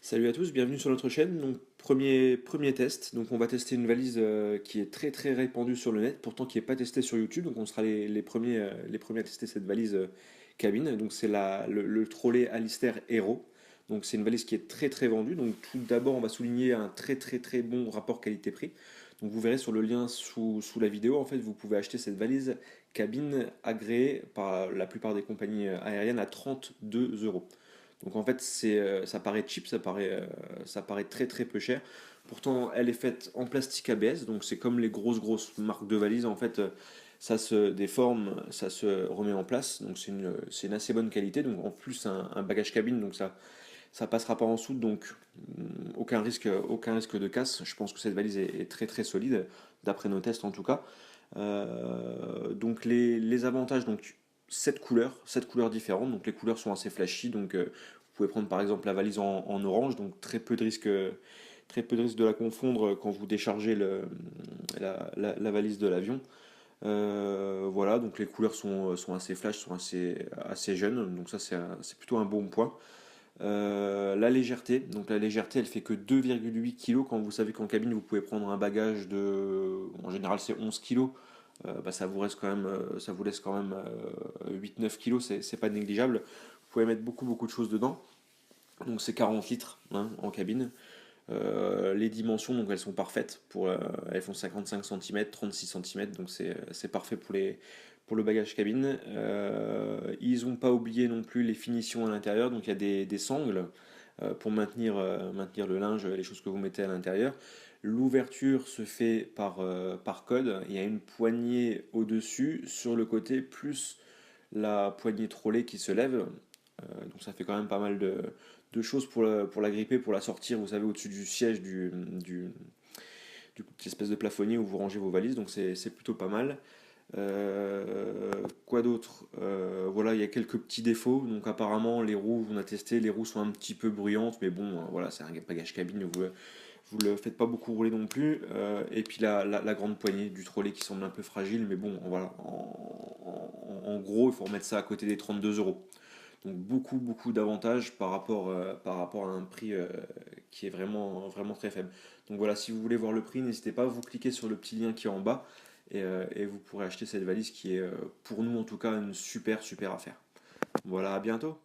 Salut à tous, bienvenue sur notre chaîne. Donc premier test. Donc on va tester une valise qui est très très répandue sur le net, pourtant qui n'est pas testée sur YouTube. Donc on sera les premiers à tester cette valise cabine. Donc c'est le trolley Alistair Hero. Donc c'est une valise qui est très très vendue. Donc tout d'abord on va souligner un très très très bon rapport qualité-prix. Donc vous verrez sur le lien sous la vidéo, en fait vous pouvez acheter cette valise cabine agréée par la plupart des compagnies aériennes à 32 euros. Donc en fait, ça paraît cheap, ça paraît très très peu cher. Pourtant, elle est faite en plastique ABS, donc c'est comme les grosses marques de valises. En fait, ça se déforme, ça se remet en place, donc c'est une assez bonne qualité. Donc en plus, un bagage cabine, donc ça passera pas en soude, donc aucun risque de casse. Je pense que cette valise est très très solide, d'après nos tests en tout cas. Donc les avantages, donc sept couleurs différentes, donc les couleurs sont assez flashy, donc vous pouvez prendre par exemple la valise en orange, donc très peu de risque de la confondre quand vous déchargez la valise de l'avion. Voilà, donc les couleurs sont assez flash, sont assez jeunes, donc ça c'est plutôt un bon point. La légèreté, donc la légèreté elle fait que 2,8 kg quand vous savez qu'en cabine vous pouvez prendre un bagage en général c'est 11 kg, bah, ça vous laisse quand même 8-9 kg, c'est pas négligeable. Vous pouvez mettre beaucoup de choses dedans, donc c'est 40 litres hein, en cabine. Les dimensions donc elles sont parfaites elles font 55 cm, 36 cm, donc c'est parfait pour le bagage cabine. Ils n'ont pas oublié non plus les finitions à l'intérieur, donc il y a des sangles pour maintenir le linge, les choses que vous mettez à l'intérieur. L'ouverture se fait par code, il y a une poignée au-dessus, sur le côté, plus la poignée trolley qui se lève. Donc ça fait quand même pas mal de choses pour la gripper, pour la sortir, vous savez, au-dessus du siège du petit espèce de plafonnier où vous rangez vos valises, donc c'est plutôt pas mal. Quoi d'autre? Voilà, il y a quelques petits défauts. Donc apparemment, les roues, on a testé, les roues sont un petit peu bruyantes, mais bon, voilà, c'est un bagage cabine, vous le faites pas beaucoup rouler non plus. Et puis la grande poignée du trolley qui semble un peu fragile, mais bon, voilà, en gros, il faut remettre ça à côté des 32 euros. Donc beaucoup d'avantages par rapport à un prix qui est vraiment très faible. Donc voilà, si vous voulez voir le prix, n'hésitez pas, vous cliquez sur le petit lien qui est en bas et vous pourrez acheter cette valise qui est pour nous en tout cas une super affaire. Voilà, à bientôt.